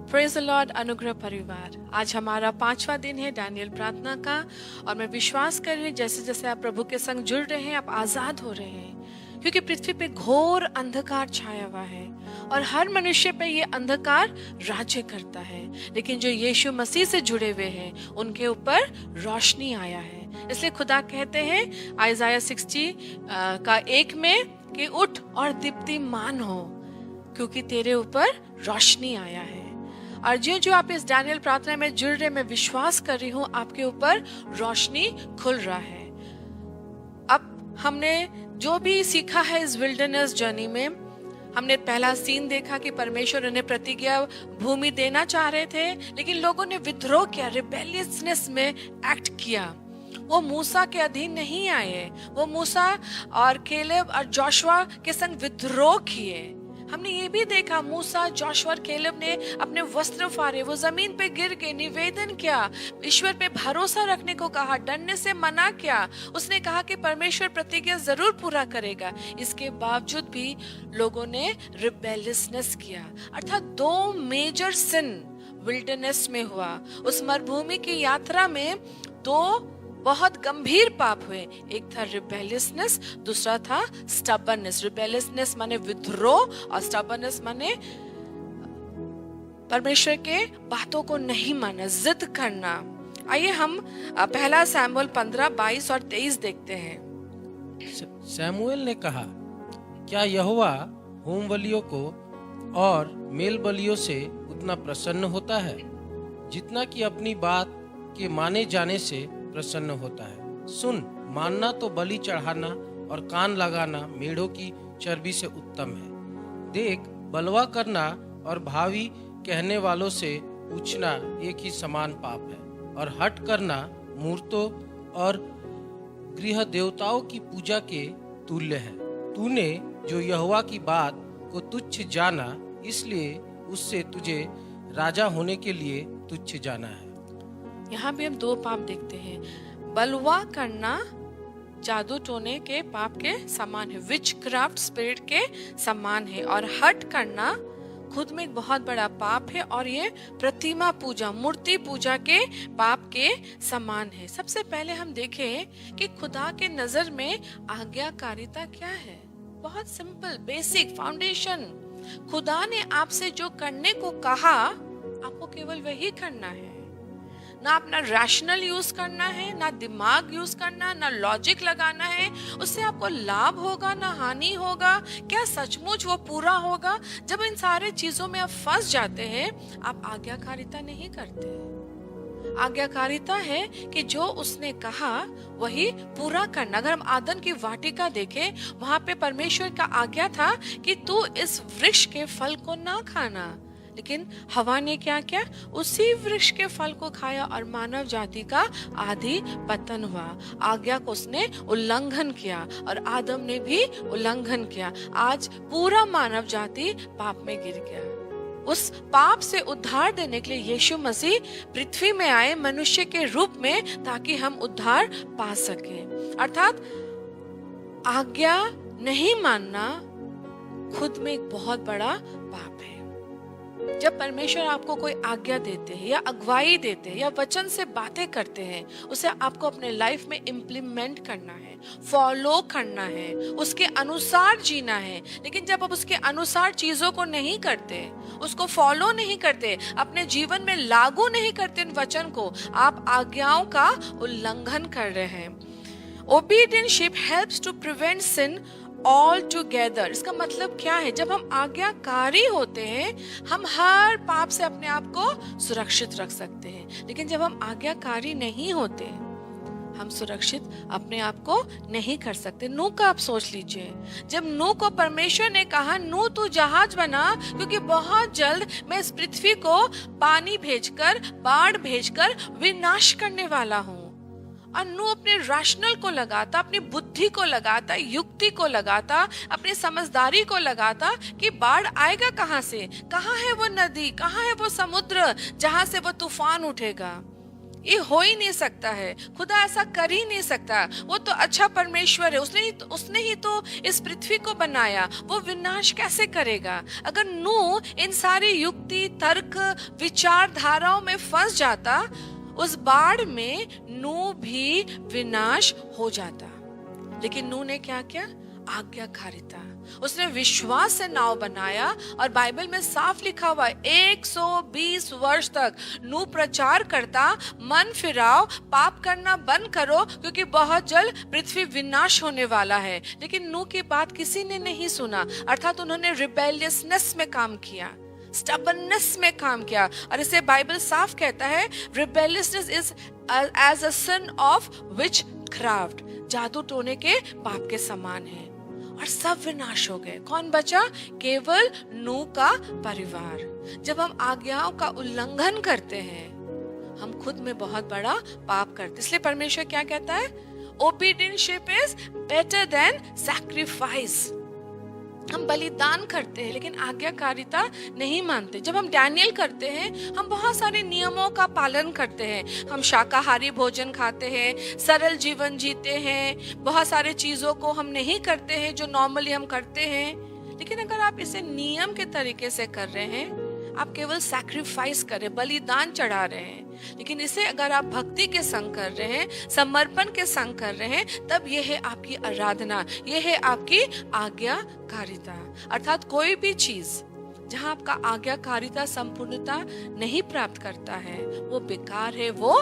Praise the Lord. अनुग्रह परिवार, आज हमारा 5वां दिन है दानियल प्रार्थना का, और मैं विश्वास कर रही हूँ जैसे जैसे आप प्रभु के संग जुड़ रहे हैं आप आजाद हो रहे हैं, क्योंकि पृथ्वी पे घोर अंधकार छाया हुआ है और हर मनुष्य पे ये अंधकार राज्य करता है। लेकिन जो यीशु मसीह से जुड़े हुए हैं उनके ऊपर रोशनी आया है। इसलिए खुदा कहते हैं आइज़ाया 60 का 1 में कि उठ और दीप्तिमान हो, क्योंकि तेरे ऊपर रोशनी आया है। और जो आप इस दानियल प्रार्थना में जुड़ रहे, मैं विश्वास कर रही हूँ आपके ऊपर रोशनी खुल रहा है। अब हमने जो भी सीखा है इस विल्डरनेस जर्नी में, हमने पहला सीन देखा कि परमेश्वर उन्हें प्रतिज्ञा भूमि देना चाह रहे थे, लेकिन लोगों ने विद्रोह किया, रिबेलियसनेस में एक्ट किया। वो मूसा के अधीन नहीं आए, वो मूसा और केलेब और जोशुआ के संग विद्रोह किए। हमने ये भी देखा मूसा, जोशुआ और केलेब ने अपने वस्त्र फाड़े, वो जमीन पे गिर के निवेदन किया, ईश्वर पे भरोसा रखने को कहा, डरने से मना किया। उसने कहा कि परमेश्वर प्रतिज्ञा जरूर पूरा करेगा। इसके बावजूद भी लोगों ने रिबेलियसनेस किया, अर्थात 2 मेजर सिन विल्डरनेस में हुआ। उस मरुभूमि की यात्रा में 2 बहुत गंभीर पाप हुए। एक था रिबेलियसनेस, दूसरा था स्टबर्ननेस। रिबेलियसनेस माने विद्रोह और स्टबर्ननेस माने परमेश्वर के बातों को नहीं मानना, जिद करना। आइए हम पहला सैमुएल 15, 22 और 23 देखते हैं। सैमुएल ने कहा, क्या यहोवा होम बलियों को और मेल बलियों से उतना प्रसन्न होता है जितना कि अपनी बात के माने जाने से प्रसन्न होता है? सुन, मानना तो बलि चढ़ाना और कान लगाना मेढ़ों की चर्बी से उत्तम है। देख, बलवा करना और भावी कहने वालों से पूछना एक ही समान पाप है, और हट करना मूर्तों और गृह देवताओं की पूजा के तुल्य है। तूने जो यहोवा की बात को तुच्छ जाना, इसलिए उससे तुझे राजा होने के लिए तुच्छ जाना है। यहाँ भी हम 2 पाप देखते हैं। बलवा करना जादू टोने के पाप के समान है, विच क्राफ्ट स्पिरिट के समान है, और हट करना खुद में एक बहुत बड़ा पाप है, और ये प्रतिमा पूजा, मूर्ति पूजा के पाप के समान है। सबसे पहले हम देखें कि खुदा के नजर में आज्ञाकारिता क्या है। बहुत सिंपल, बेसिक फाउंडेशन। खुदा ने आपसे जो करने को कहा आपको केवल वही करना है। ना अपना रैशनल यूज करना है, ना दिमाग यूज करना, ना लॉजिक लगाना है। उससे आपको लाभ होगा ना हानि होगा, क्या सचमुच वो पूरा होगा? जब इन सारे चीजों में आप फंस जाते हैं, आप आज्ञाकारिता नहीं करते। आज्ञाकारिता है कि जो उसने कहा वही पूरा करना। अगर हम आदन की वाटिका देखें, वहां पे परमेश्वर का आज्ञा था कि तू इस वृक्ष के फल को ना खाना, लेकिन हवा ने क्या किया? उसी वृक्ष के फल को खाया और मानव जाति का आदि पतन हुआ। आज्ञा को उसने उल्लंघन किया और आदम ने भी उल्लंघन किया। आज पूरा मानव जाति पाप में गिर गया। उस पाप से उद्धार देने के लिए यीशु मसीह पृथ्वी में आए मनुष्य के रूप में, ताकि हम उद्धार पा सके। अर्थात आज्ञा नहीं मानना खुद में एक बहुत बड़ा पाप है। जब परमेश्वर आपको कोई आज्ञा देते हैं या अगुवाई देते हैं या वचन से बातें करते हैं, उसे आपको अपने लाइफ में इम्प्लीमेंट करना है, फॉलो करना है, उसके अनुसार जीना है। लेकिन जब आप उसके अनुसार चीजों को नहीं करते, उसको फॉलो नहीं करते, अपने जीवन में लागू नहीं करते उन वचन को, आप आज्ञाओं का उल्लंघन कर रहे हैं। Obedientship helps to prevent sin all together. इसका मतलब क्या है? जब हम आज्ञाकारी होते हैं, हम हर पाप से अपने आप को सुरक्षित रख सकते हैं। लेकिन जब हम आज्ञाकारी नहीं होते, हम सुरक्षित अपने आप को नहीं कर सकते। नूह का आप सोच लीजिए, जब नूह को परमेश्वर ने कहा, नूह तू जहाज बना, क्योंकि बहुत जल्द मैं इस पृथ्वी को पानी भेजकर, बाढ़ भेजकर विनाश करने वाला हूँ। और नूह अपने रैशनल को लगाता, अपनी बुद्धि को लगाता, युक्ति को लगाता, अपनी समझदारी को लगाता कि बाढ़ आएगा कहाँ से, कहाँ है वो नदी, कहाँ है वो समुद्र जहां से वो तूफान उठेगा। ये हो ही नहीं सकता है, खुदा ऐसा कर ही नहीं सकता, वो तो अच्छा परमेश्वर है, उसने ही तो इस पृथ्वी को बनाया, वो विनाश कैसे करेगा। अगर नूह इन सारी युक्ति तर्क विचारधाराओं में फंस जाता, उस बाढ़ में नूह भी विनाश हो जाता। लेकिन नूह ने क्या किया? आज्ञाकारिता, उसने विश्वास से नाव बनाया। और बाइबल में साफ लिखा हुआ 120 वर्ष तक नूह प्रचार करता, मन फिराओ, पाप करना बंद करो, क्योंकि बहुत जल्द पृथ्वी विनाश होने वाला है। लेकिन नूह की बात किसी ने नहीं सुना, अर्थात उन्होंने रिबेलियसनेस में काम किया, स्टबर्ननेस में काम किया। और इसे बाइबल साफ कहता है, rebelliousness is as a sin of witchcraft, जादू टोने के पाप के समान है। और सब विनाश हो गए, कौन बचा? केवल नूह का परिवार। जब हम आज्ञाओं का उल्लंघन करते हैं, हम खुद में बहुत बड़ा पाप करते। इसलिए परमेश्वर क्या कहता है? ओबीडियंशिप इज बेटर देन सैक्रिफाइस। हम बलिदान करते हैं लेकिन आज्ञाकारिता नहीं मानते। जब हम डैनियल करते हैं, हम बहुत सारे नियमों का पालन करते हैं, हम शाकाहारी भोजन खाते हैं, सरल जीवन जीते हैं, बहुत सारे चीजों को हम नहीं करते हैं जो नॉर्मली हम करते हैं। लेकिन अगर आप इसे नियम के तरीके से कर रहे हैं, आप केवल सैक्रिफाइस कर रहे, बलिदान चढ़ा रहे हैं। लेकिन इसे अगर आप भक्ति के संग कर रहे हैं, समर्पण के संग कर रहे हैं, तब यह है आपकी आराधना, यह है आपकी आज्ञाकारिता। अर्थात कोई भी चीज जहां आपका आज्ञाकारिता संपूर्णता नहीं प्राप्त करता है, वो बेकार है, वो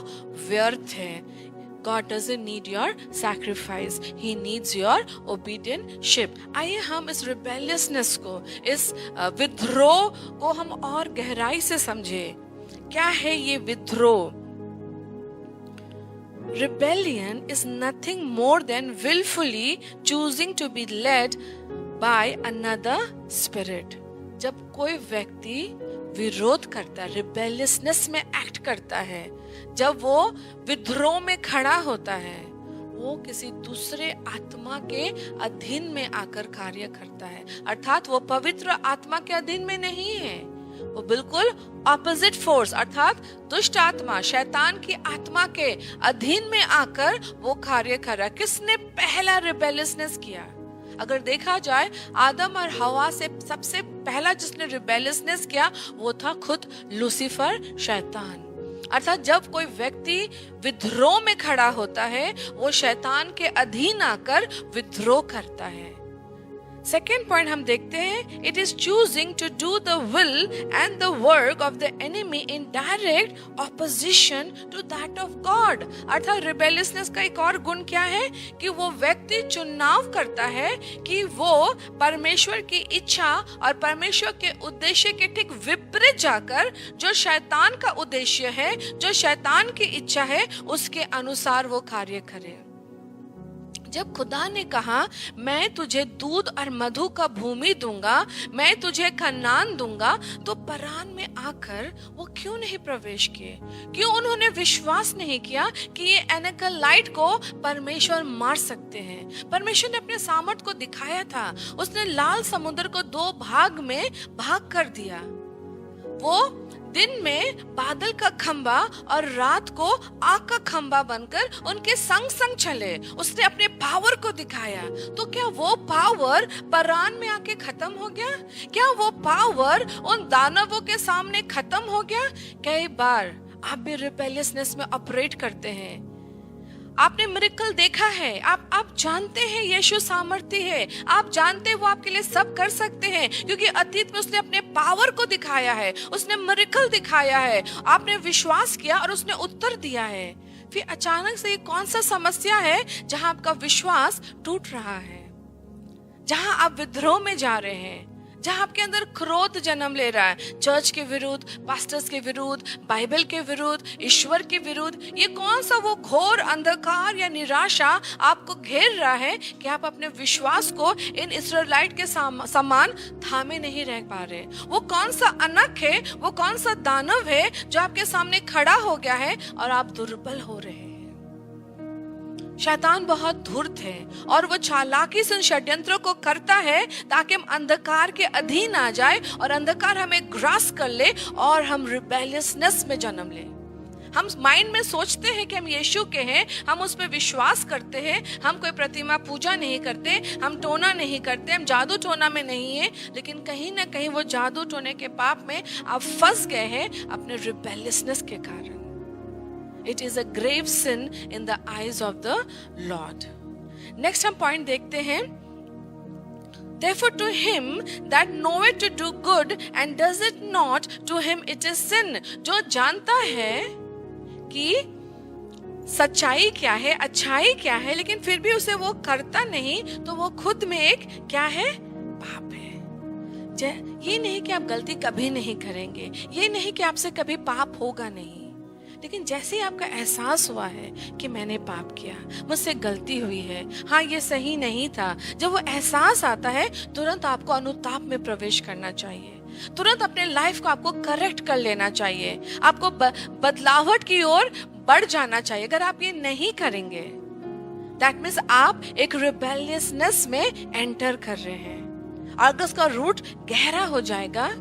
व्यर्थ है। God doesn't need your sacrifice, He needs your obedientship। आइए हम इस rebelliousness को, इस विद्रोह को हम और गहराई से समझें। क्या है ये विद्रोह? Rebellion is nothing more than willfully choosing to be led by another spirit। जब कोई व्यक्ति विरोध करता है, रिबेलियसनेस में एक्ट करता है, जब वो विद्रोह में खड़ा होता है, वो किसी दूसरे आत्मा के अधीन में आकर कार्य करता है। अर्थात वो पवित्र आत्मा के अधीन में नहीं है, वो बिल्कुल ऑपोजिट फोर्स अर्थात दुष्ट आत्मा, शैतान की आत्मा के अधीन में आकर वो कार्य कर रहा है। किसने पहला रिबेलियसनेस किया? अगर देखा जाए, आदम और हवा से सबसे पहला जिसने रिबेलियसनेस किया वो था खुद लूसीफर, शैतान। अर्थात जब कोई व्यक्ति विद्रोह में खड़ा होता है, वो शैतान के अधीन आकर विद्रोह करता है। सेकेंड पॉइंट हम देखते हैं, it is choosing to do the will and the work of the enemy in direct opposition to that of God. अर्थात रिबेलियसनेस का एक और गुण क्या है कि वो व्यक्ति चुनाव करता है कि वो परमेश्वर की इच्छा और परमेश्वर के उद्देश्य के ठीक विपरीत जाकर, जो शैतान का उद्देश्य है, जो शैतान की इच्छा है, उसके अनुसार वो कार्य करे। जब खुदा ने कहा, मैं तुझे दूध और मधु का भूमि दूंगा, मैं तुझे कनान दूंगा, तो परान में आकर वो क्यों नहीं प्रवेश किए? क्यों उन्होंने विश्वास नहीं किया कि ये एनाकलाइट को परमेश्वर मार सकते हैं? परमेश्वर ने अपने सामर्थ को दिखाया था, उसने लाल समुद्र को 2 भाग में भाग कर दिया। वो दिन में बादल का खंबा और रात को आग का खंबा बनकर उनके संग संग चले। उसने अपने पावर को दिखाया। तो क्या वो पावर परान में आके खत्म हो गया? क्या वो पावर उन दानवों के सामने खत्म हो गया? कई बार आप भी रिबेलियसनेस में ऑपरेट करते हैं। आपने मिरेकल देखा है, आप जानते हैं यीशु सामर्थी है, आप जानते हैं वो आपके लिए सब कर सकते हैं, क्योंकि अतीत में उसने अपने पावर को दिखाया है, उसने मिरेकल दिखाया है, आपने विश्वास किया और उसने उत्तर दिया है। फिर अचानक से ये कौन सा समस्या है जहां आपका विश्वास टूट रहा है, जहां आप विद्रोह में जा रहे हैं, जहां आपके अंदर क्रोध जन्म ले रहा है, चर्च के विरुद्ध, पास्टर्स के विरुद्ध, बाइबल के विरुद्ध, ईश्वर के विरुद्ध? ये कौन सा वो घोर अंधकार या निराशा आपको घेर रहा है कि आप अपने विश्वास को इन इस्राएलाइट के समान थामे नहीं रह पा रहे? वो कौन सा अनक है, वो कौन सा दानव है जो आपके सामने खड़ा हो गया है और आप दुर्बल हो रहे हैं? शैतान बहुत धूर्त है और वो चालाकी से षड्यंत्रों को करता है ताकि हम अंधकार के अधीन आ जाए और अंधकार हमें ग्रास कर ले और हम रिबेलियसनेस में जन्म ले। हम माइंड में सोचते हैं कि हम यीशु के हैं, हम उस पर विश्वास करते हैं, हम कोई प्रतिमा पूजा नहीं करते, हम टोना नहीं करते, हम जादू टोना में नहीं है, लेकिन कहीं ना कहीं वो जादू टोने के पाप में आप फंस गए हैं अपने रिबेलियसनेस के कारण। It is a grave sin in the eyes of the Lord. Next हम पॉइंट देखते हैं, Therefore to him that knoweth to do good and does it not, to him it is sin। जो जानता है कि सच्चाई क्या है, अच्छाई क्या है, लेकिन फिर भी उसे वो करता नहीं, तो वो खुद में एक क्या है, पाप है। ये नहीं कि आप गलती कभी नहीं करेंगे, ये नहीं कि आपसे कभी पाप होगा नहीं, लेकिन जैसे ही आपका एहसास हुआ है कि मैंने पाप किया, मुझसे गलती हुई है, हाँ ये सही नहीं था, जब वो एहसास आता है तुरंत आपको अनुताप में प्रवेश करना चाहिए, तुरंत अपने लाइफ को आपको करेक्ट कर लेना चाहिए, आपको बदलावट की ओर बढ़ जाना चाहिए। अगर आप ये नहीं करेंगे, दैट मीन्स आप एक रिबेलियसनेस में एंटर कर रहे हैं, और अगर उसका रूट गहरा हो जाएगा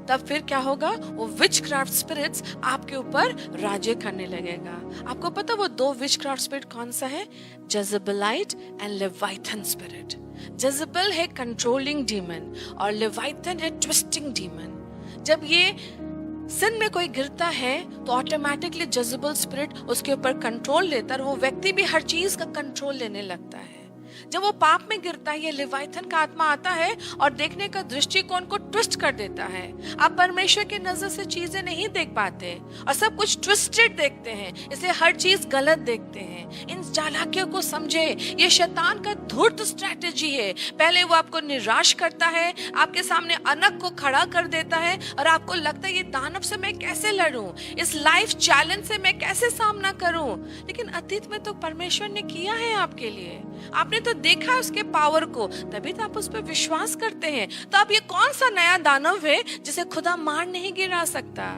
तब फिर क्या होगा, वो विचक्राफ्ट स्पिरिट्स आपके ऊपर राज्य करने लगेगा। आपको पता वो दो विचक्राफ्ट स्पिरिट कौन सा है, जेजेबेलाइट एंड लेवाइथन स्पिरिट। जेजेबेल है कंट्रोलिंग डीमन और लेवाइथन है ट्विस्टिंग डीमन। जब ये सिन में कोई गिरता है तो ऑटोमेटिकली जेजेबेल स्पिरिट उसके ऊपर कंट्रोल लेता है, और वो व्यक्ति भी हर चीज का कंट्रोल लेने लगता है। जब वो पाप में गिरता है, ये लेवाइथन का आत्मा आता है और देखने का दृष्टिकोण को ट्विस्ट कर देता है। आप परमेश्वर की नजर से चीजें नहीं देख पाते और सब कुछ ट्विस्टेड देखते हैं, इसलिए हर चीज गलत देखते हैं। इन चालाकियों को समझे, ये शैतान का धूर्त स्ट्रैटेजी है। पहले वो आपको निराश करता है, आपके सामने अनक को खड़ा कर देता है, और आपको लगता है ये दानव से मैं कैसे लड़ूं, इस लाइफ चैलेंज से मैं कैसे सामना करूं। लेकिन अतीत में तो परमेश्वर ने किया है आपके लिए, आपने तो देखा है उसके पावर को, तभी तो आप उस पर विश्वास करते हैं। तो अब ये कौन सा नया दानव है जिसे खुदा मार नहीं गिरा सकता।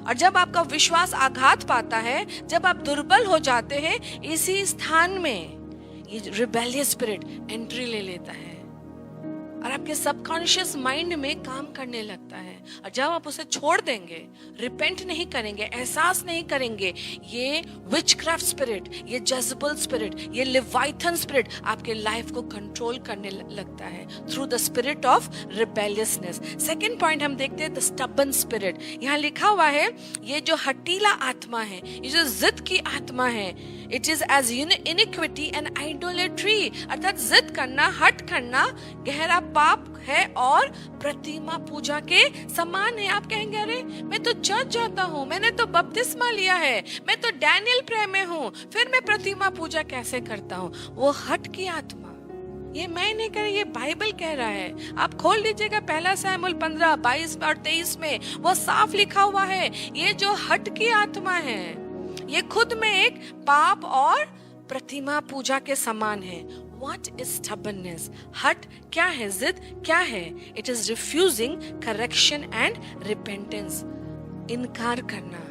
और जब आपका विश्वास आघात पाता है, जब आप दुर्बल हो जाते हैं, इसी स्थान में ये रिबेलियस स्पिरिट एंट्री ले लेता है और आपके सबकॉन्शियस माइंड में काम करने लगता है। और जब आप उसे छोड़ देंगे, रिपेंट नहीं करेंगे, एहसास नहीं करेंगे, ये विचक्राफ्ट स्पिरिट, ये जेजेबेल स्पिरिट, ये लेवाइथन स्पिरिट आपके लाइफ को कंट्रोल करने लगता है through the spirit of rebelliousness. Second point हम देखते हैं, द स्टबर्न स्पिरिट। यहाँ लिखा हुआ है, ये जो हठीला आत्मा है, ये जो जिद की आत्मा है, it is as iniquity and idolatry, अर्थात जिद करना, हट करना गहरा पाप है और प्रतिमा पूजा के समान है। आप कहेंगे अरे मैं तो चर्च जाता हूँ, मैंने तो बपतिस्मा लिया है, मैं तो डैनियल प्रे में हूँ, फिर मैं प्रतिमा पूजा कैसे करता हूँ। वो हट की आत्मा, ये मैं नहीं कह रही, ये बाइबल कह रहा है। आप खोल लीजिएगा 1 शमूएल 15, 22 और 23 में, वो साफ लिखा हुआ है। ये जो हट की आत्मा है, ये खुद में एक पाप और प्रतिमा पूजा के समान है। What is stubbornness? हट क्या है, जिद क्या है? It is refusing correction and repentance. इनकार करना,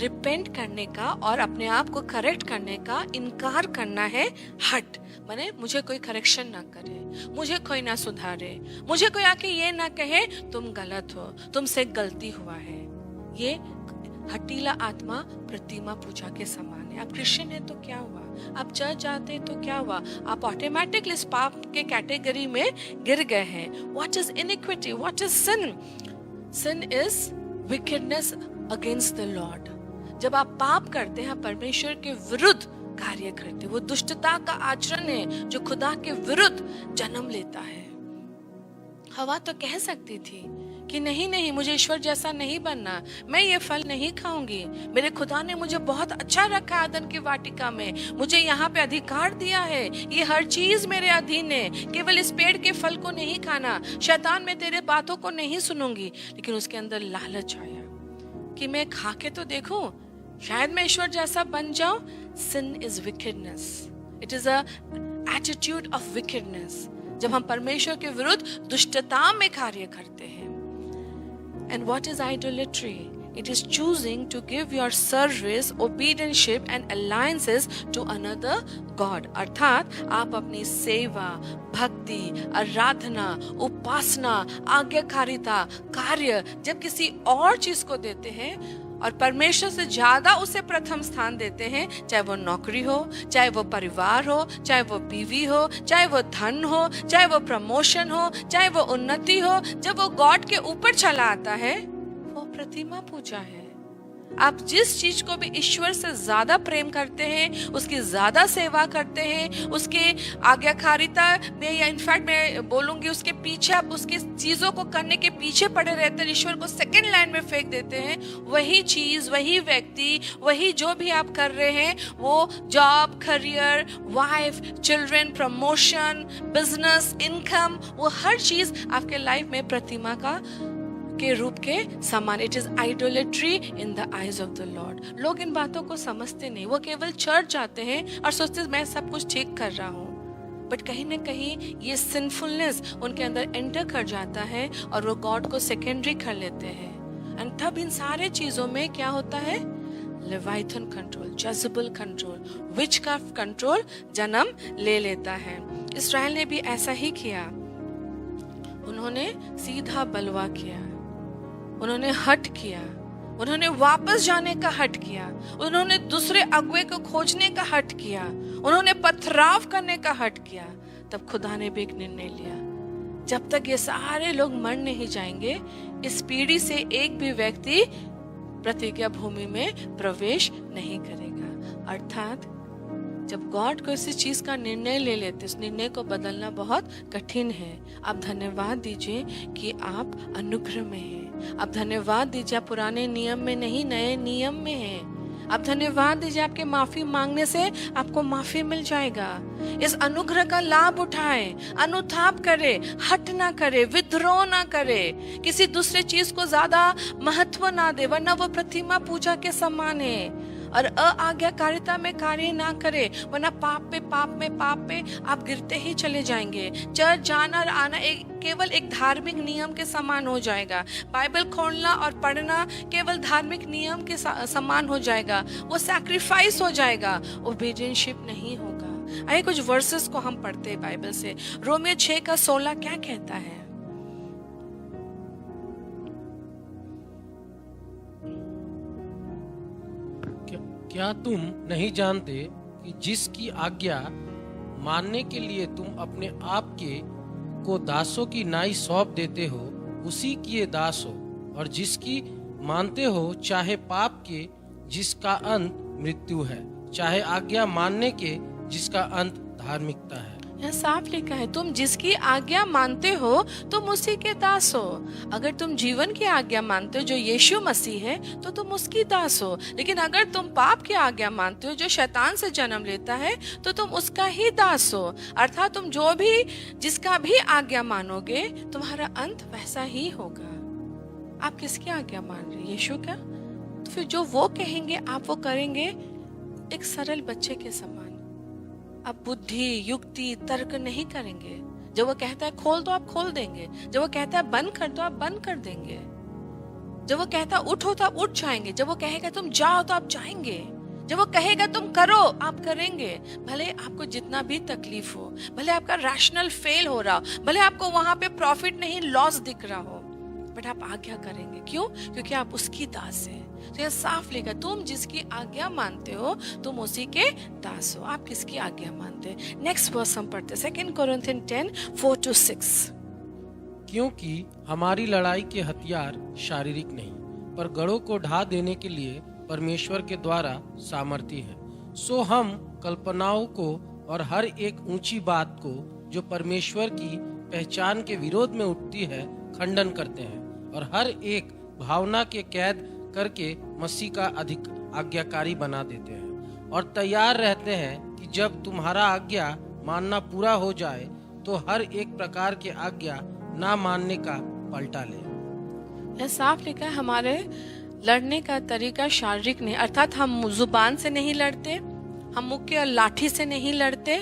रिपेंट करने का और अपने आप को करेक्ट करने का इनकार करना है हट। माने मुझे कोई करेक्शन ना करे, मुझे कोई ना सुधारे, मुझे कोई आके ये ना कहे तुम गलत हो, तुमसे गलती हुआ है। ये हटीला आत्मा प्रतिमा पूजा के समान है। आप क्रिश्चियन है तो क्या हुआ, आप चर्च जाते हैं तो क्या हुआ, आप ऑटोमेटिकली इस पाप के कैटेगरी में गिर गए हैं। What is iniquity, what is sin? Sin is wickedness against the Lord. जब आप पाप करते हैं, परमेश्वर के विरुद्ध कार्य करते, वो दुष्टता का आचरण है जो खुदा के विरुद्ध जन्म लेता है। हवा तो कह सकती थी कि नहीं नहीं, मुझे ईश्वर जैसा नहीं बनना, मैं ये फल नहीं खाऊंगी, मेरे खुदा ने मुझे बहुत अच्छा रखा है आदन की वाटिका में, मुझे यहाँ पे अधिकार दिया है, ये हर चीज मेरे अधीन है, केवल इस पेड़ के फल को नहीं खाना, शैतान मैं तेरे बातों को नहीं सुनूंगी। लेकिन उसके अंदर लालच आया कि मैं खा के तो देखूं, शायद मैं ईश्वर जैसा बन जाऊं। Sin is wickedness, it is a attitude of wickedness. जब हम परमेश्वर के विरुद्ध दुष्टता में कार्य करते हैं। And what is idolatry? It is choosing to give your service, obedience and alliances to another God. अर्थात आप अपनी सेवा, भक्ति, आराधना, उपासना, आज्ञाकारिता, कार्य जब किसी और चीज को देते हैं, और परमेश्वर से ज्यादा उसे प्रथम स्थान देते हैं, चाहे वो नौकरी हो, चाहे वो परिवार हो, चाहे वो बीवी हो, चाहे वो धन हो, चाहे वो प्रमोशन हो, चाहे वो उन्नति हो, जब वो गॉड के ऊपर चला आता है वो प्रतिमा पूजा है। आप जिस चीज को भी ईश्वर से ज्यादा प्रेम करते हैं, उसकी ज्यादा सेवा करते हैं, उसके आज्ञाकारिता में, या इनफैक्ट मैं बोलूंगी उसके पीछे आप उसकी चीजों को करने के पीछे पड़े रहते हैं, ईश्वर को सेकंड लाइन में फेंक देते हैं, वही चीज, वही व्यक्ति, वही जो भी आप कर रहे हैं, वो job, career, wife, children, promotion, business, income, वो हर चीज आपके लाइफ में प्रतिमा के रूप के समान। It is idolatry in the eyes of the Lord. लोग इन बातों को समझते नहीं, वो केवल चर्च जाते हैं और सोचते हैं मैं सब कुछ ठीक कर रहा हूँ, बट कहीं ना कहीं ये सिंफुलनेस उनके अंदर एंटर कर जाता है और वो गॉड को सेकेंडरी कर लेते हैं। एंड तब इन सारे चीजों में क्या होता है? Leviathan control, Jezebel control, witchcraft control जन्म ले लेता है। इस्राएल ने भी ऐसा ही किया। उन्होंने सीधा बलवा किया, उन्होंने हट किया, उन्होंने वापस जाने का हट किया, उन्होंने दूसरे अगुए को खोजने का हट किया, उन्होंने पथराव करने का हट किया। तब खुदा ने भी एक निर्णय लिया, जब तक ये सारे लोग मर नहीं जाएंगे, इस पीढ़ी से एक भी व्यक्ति प्रतिज्ञा भूमि में प्रवेश नहीं करेगा। अर्थात जब गॉड को इसी चीज का निर्णय ले लेते, उस निर्णय को बदलना बहुत कठिन है। आप धन्यवाद दीजिए कि आप अनुग्रह में हैं। आप धन्यवाद दीजिए आप पुराने नियम में नहीं, नए नियम में हैं। आप धन्यवाद दीजिए आपके माफी मांगने से आपको माफी मिल जाएगा। इस अनुग्रह का लाभ उठाए, अनुताप करे, हट ना करे, विद्रोह ना करे, किसी दूसरे चीज को ज्यादा महत्व ना दे, वरना वो प्रतिमा पूजा के समान है। और आज्ञाकारिता में कार्य ना करे, वरना पाप पे आप गिरते ही चले जाएंगे। चर्च जाना और आना केवल एक धार्मिक नियम के समान हो जाएगा। बाइबल खोलना और पढ़ना केवल धार्मिक नियम के समान हो जाएगा। वो सैक्रिफाइस हो जाएगा, ओबीडियंटशिप नहीं होगा। आइए कुछ वर्सेस को हम पढ़ते हैं बाइबल से। रोमियो 6:16 क्या कहता है? क्या तुम नहीं जानते कि जिसकी आज्ञा मानने के लिए तुम अपने आप को दासों की नाई सौंप देते हो, उसी की ये दास हो, और जिसकी मानते हो चाहे पाप के जिसका अंत मृत्यु है, चाहे आज्ञा मानने के जिसका अंत धार्मिकता है। यहाँ साफ लिखा है, तुम जिसकी आज्ञा मानते हो तुम उसी के दास हो। अगर तुम जीवन की आज्ञा मानते हो जो यीशु मसीह है तो तुम उसकी दास हो। लेकिन अगर तुम पाप की आज्ञा मानते हो जो शैतान से जन्म लेता है तो तुम उसका ही दास हो। अर्थात तुम जो भी जिसका भी आज्ञा मानोगे तुम्हारा अंत वैसा ही होगा। आप किसकी आज्ञा मान रहे? यीशु का? तो फिर जो वो कहेंगे आप वो करेंगे, एक सरल बच्चे के समान। आप बुद्धि, युक्ति, तर्क नहीं करेंगे। जब वो कहता है खोल तो आप खोल देंगे, जब वो कहता है बंद कर तो आप बंद कर देंगे, जब वो कहता है उठो तो आप उठ जाएंगे, जब वो कहेगा तुम जाओ तो आप जाएंगे, जब वो कहेगा तुम करो आप करेंगे। भले आपको जितना भी तकलीफ हो, भले आपका रैशनल फेल हो रहा हो, भले आपको वहां पे प्रॉफिट नहीं लॉस दिख रहा हो, बट आप आज्ञा करेंगे। क्यों? क्योंकि आप उसकी दास हैं। तो यह साफ लिखा, तुम जिसकी आज्ञा मानते हो तुम उसी के दास हो। आप किसकी आज्ञा मानते हैं? नेक्स्ट वर्स हम पढ़ते हैं 2 Corinthians 10:4-6। क्योंकि हमारी लड़ाई के हथियार शारीरिक नहीं पर गढ़ों को ढा देने के लिए परमेश्वर के द्वारा सामर्थी है। सो हम कल्पनाओं को और हर एक ऊंची बात को जो परमेश्वर की पहचान के विरोध में उठती है खंडन करते हैं, और हर एक भावना के कैद करके मसीह का अधिक आज्ञाकारी बना देते हैं, और तैयार रहते हैं कि जब तुम्हारा आज्ञा मानना पूरा हो जाए तो हर एक प्रकार के आज्ञा ना मानने का पलटा ले। यह साफ लिखा है, हमारे लड़ने का तरीका शारीरिक नहीं, अर्थात हम जुबान से नहीं लड़ते, हम मुक्के और लाठी से नहीं लड़ते,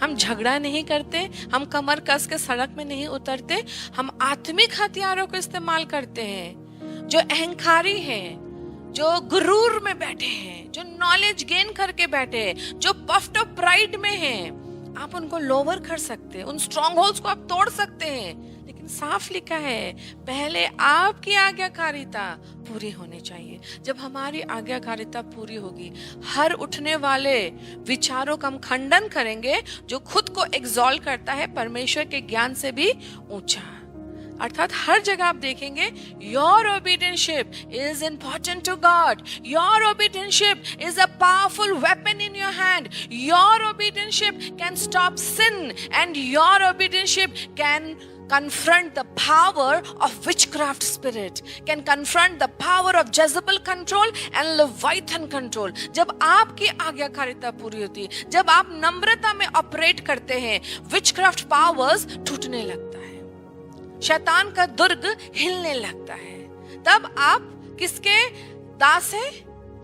हम झगड़ा नहीं करते, हम कमर कस के सड़क में नहीं उतरते। हम आत्मिक हथियारों को इस्तेमाल करते हैं। जो अहंकारी हैं, जो गुरूर में बैठे हैं, जो नॉलेज गेन करके बैठे हैं, जो पफ्ड अप प्राइड में हैं, आप उनको लोवर कर सकते हैं, उन स्ट्रॉन्ग होल्ड्स को आप तोड़ सकते हैं। लेकिन साफ लिखा है, पहले आपकी आज्ञाकारिता पूरी होनी चाहिए। जब हमारी आज्ञाकारिता पूरी होगी, हर उठने वाले विचारों का हम खंडन करेंगे जो खुद को एग्जॉल्ट करता है परमेश्वर के ज्ञान से भी ऊंचा। अर्थात हर जगह आप देखेंगे your obedienceship is important to God, your obedienceship is a powerful weapon in your hand, your obedienceship can stop sin and your obedienceship can confront the power of witchcraft spirit, can confront the power of Jezebel control and Leviathan control। जब आपकी आज्ञाकारिता पूरी होती है, जब आप नम्रता में operate करते हैं, witchcraft powers टूटने लगता है, शैतान का दुर्ग हिलने लगता है। तब आप किसके दास है?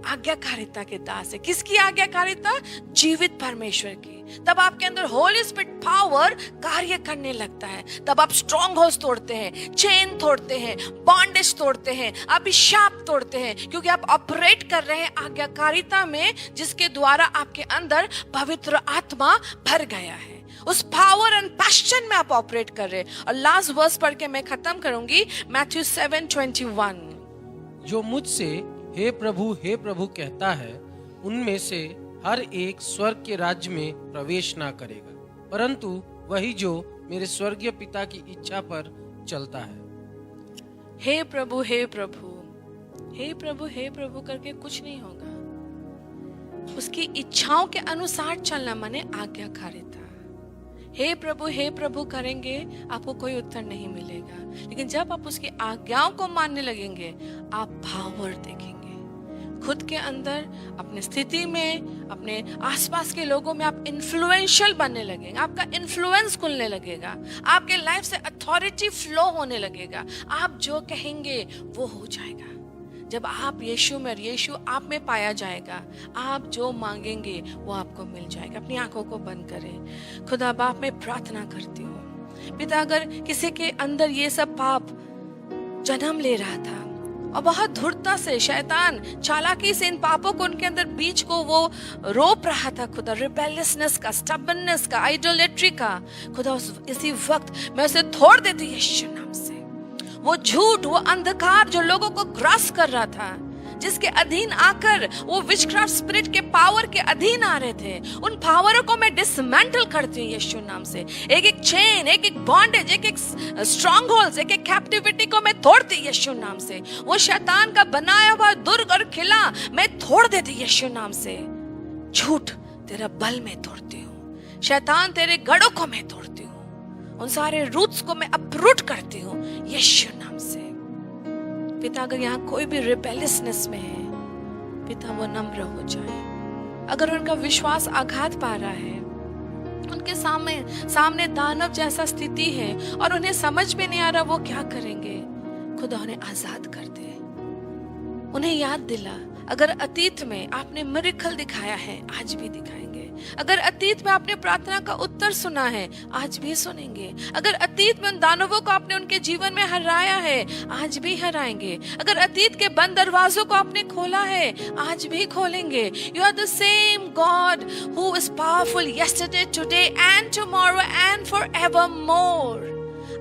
आज्ञाकारिता के दास है। किसकी आज्ञाकारिता? जीवित परमेश्वर की। तब आपके अंदर होली स्पिरिट पावर कार्य करने लगता है। तब आप स्ट्रॉन्ग हाउस तोड़ते हैं, चेन तोड़ते हैं, बॉन्डेज तोड़ते हैं, अभिशाप तोड़ते हैं, क्योंकि आप ऑपरेट कर रहे हैं आज्ञाकारिता में, जिसके द्वारा आपके अंदर पवित्र आत्मा भर गया है। उस पावर एंड पैशन में आप ऑपरेट कर रहे हैं। और लास्ट वर्स पढ़ के मैं खत्म करूंगी, मैथ्यू 7:21। जो मुझसे हे प्रभु कहता है, उनमें से हर एक स्वर्ग के राज्य में प्रवेश ना करेगा, परंतु वही जो मेरे स्वर्गीय पिता की इच्छा पर चलता है। हे प्रभु हे प्रभु, हे प्रभु हे प्रभु करके कुछ नहीं होगा। उसकी इच्छाओं के अनुसार चलना माने आज्ञाकारिता। हे प्रभु करेंगे, आपको कोई उत्तर नहीं मिलेगा। लेकिन जब आप उसकी आज्ञाओं को मानने लगेंगे, आप पावर देखेंगे खुद के अंदर, अपने स्थिति में, अपने आसपास के लोगों में। आप इन्फ्लुएंशियल बनने लगेंगे, आपका इन्फ्लुएंस खुलने लगेगा, आपके लाइफ से अथॉरिटी फ्लो होने लगेगा। आप जो कहेंगे वो हो जाएगा। जब आप यीशु में और यीशु आप में पाया जाएगा, आप जो मांगेंगे वो आपको मिल जाएगा। अपनी आंखों को बंद करें। खुदा बाप मैं प्रार्थना करती हूँ पिता, अगर किसी के अंदर ये सब पाप जन्म ले रहा था और बहुत धूर्तता से शैतान चालाकी से इन पापों को उनके अंदर बीज को वो रोप रहा था खुदा, रिबेलियसनेस का, स्टबर्ननेस का, आइडोलेट्री का, खुदा इसी वक्त मैं उसे तोड़ देती यीशु नाम से। वो झूठ, वो अंधकार जो लोगों को ग्रास कर रहा था, जिसके अधीन आकर वो विचक्राफ्ट स्पिरिट के पावर के अधीन आ रहे थे, उन पावरों को मैं डिसमेंटल करती हूँ यीशु नाम से। एक एक चेन, एक एक बॉन्डेज, एक एक स्ट्रॉन्ग होल्ड, एक एक कैप्टिविटी को मैं तोड़ती यीशु नाम से। वो शैतान का बनाया हुआ दुर्ग और किला मैं तोड़ देती यीशु नाम से। झूठ तेरा बल में तोड़ती हूँ, शैतान तेरे गढ़ों को मैं तोड़ती हूँ, उन सारे रूट्स को मैं अपरूट करती हूँ यीशु नाम से। पिता अगर यहाँ कोई भी रिबेलियसनेस में है, पिता वो नम्र हो जाए। अगर उनका विश्वास आघात पा रहा है, उनके सामने दानव जैसा स्थिति है और उन्हें समझ में नहीं आ रहा वो क्या करेंगे, खुदा उन्हें आजाद कर दे। उन्हें याद दिला, अगर अतीत में आपने मिरेकल दिखाया है, आज भी दिखाएंगे। अगर अतीत में आपने प्रार्थना का उत्तर सुना है, आज भी सुनेंगे। अगर अतीत में उन दानवों को आपने उनके जीवन में हराया है, आज भी हराएंगे। अगर अतीत के बंद दरवाजों को आपने खोला है, आज भी खोलेंगे। You are the same God who is powerful yesterday, today and tomorrow and forevermore.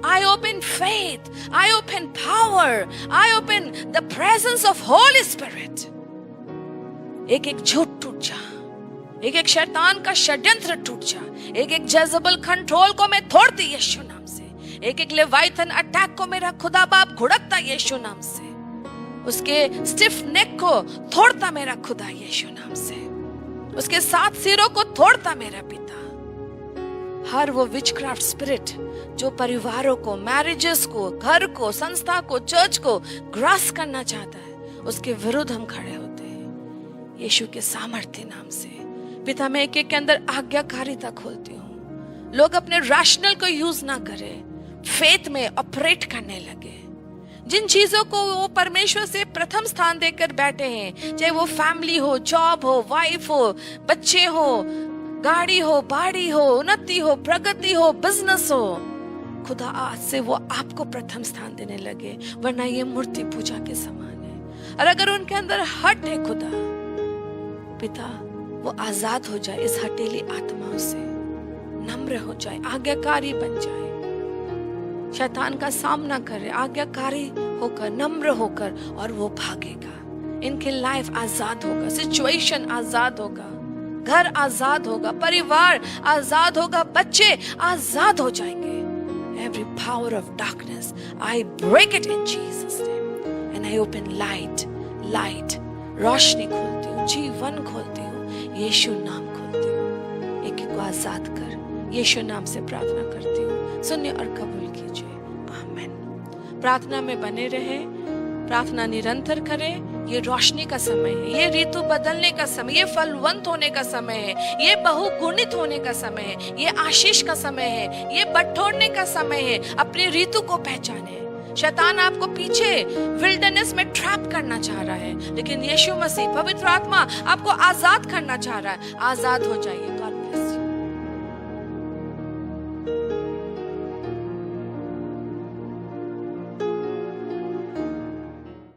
I open faith, I open power, I open the presence of Holy Spirit. एक एक झूठ टूट जा, एक एक शैतान का षड्यंत्र टूट जा, एक एक जेज़ेबेल कंट्रोल को मैं तोड़ती यीशु नाम से। एक एक लेवाइथन अटैक को मेरा खुदा बाप घुड़कता यीशु नाम से। उसके स्टिफ नेक को तोड़ता मेरा खुदा यीशु नाम से। उसके 7 सिरों को तोड़ता मेरा पिता। हर वो विचक्राफ्ट स्पिरिट जो परिवारों को, मैरिजेस को, घर को, संस्था को, चर्च को ग्रास करना चाहता है, उसके विरुद्ध हम खड़े होते हैं यीशु के सामर्थ्य नाम से। पिता मैं एक एक के अंदर आज्ञाकारिता खोलती हूँ। लोग अपने रैशनल को यूज ना करें, फेथ में ऑपरेट करने लगे। जिन चीजों को वो परमेश्वर से प्रथम स्थान देकर बैठे हैं, चाहे वो फैमिली हो, जॉब हो, वाइफ हो, बच्चे हो, गाड़ी हो, बाड़ी हो, उन्नति हो, प्रगति हो, बिजनेस हो, खुदा आज से वो आपको प्रथम स्थान देने लगे, वरना ये मूर्ति पूजा के समान है। और अगर उनके अंदर हट है खुदा, पिता वो आजाद हो जाए इस हटेली आत्माओं से, नम्र हो जाए, आज्ञाकारी बन जाए। शैतान का सामना करे आज्ञाकारी होकर, नम्र होकर, और वो भागेगा। इनकी लाइफ आजाद होगा, सिचुएशन आजाद होगा, घर आजाद होगा, परिवार आजाद होगा, बच्चे आजाद हो जाएंगे। Every power of darkness, I break it in Jesus' name and I open light, रोशनी खोलती हूँ, जीवन खोलती हूँ, यीशु नाम खोलती हूँ। एक को आजाद कर, यीशु नाम से प्रार्थना करती हूँ। सुनिए और कबूल कीजिए। आमीन। प्रार्थना में बने रहे, प्रार्थना निरंतर करें। ये रोशनी का समय है, ये ऋतु बदलने का समय, ये फलवंत होने का समय है, ये बहुगुणित होने का समय है, ये आशीष का समय है, ये बटोरने का समय है। अपने ऋतु को पहचाने। शैतान आपको पीछे विल्डरनेस में ट्रैप करना चाह रहा है, लेकिन यीशु मसीह पवित्र आत्मा आपको आजाद करना चाह रहा है। आजाद हो जाइए।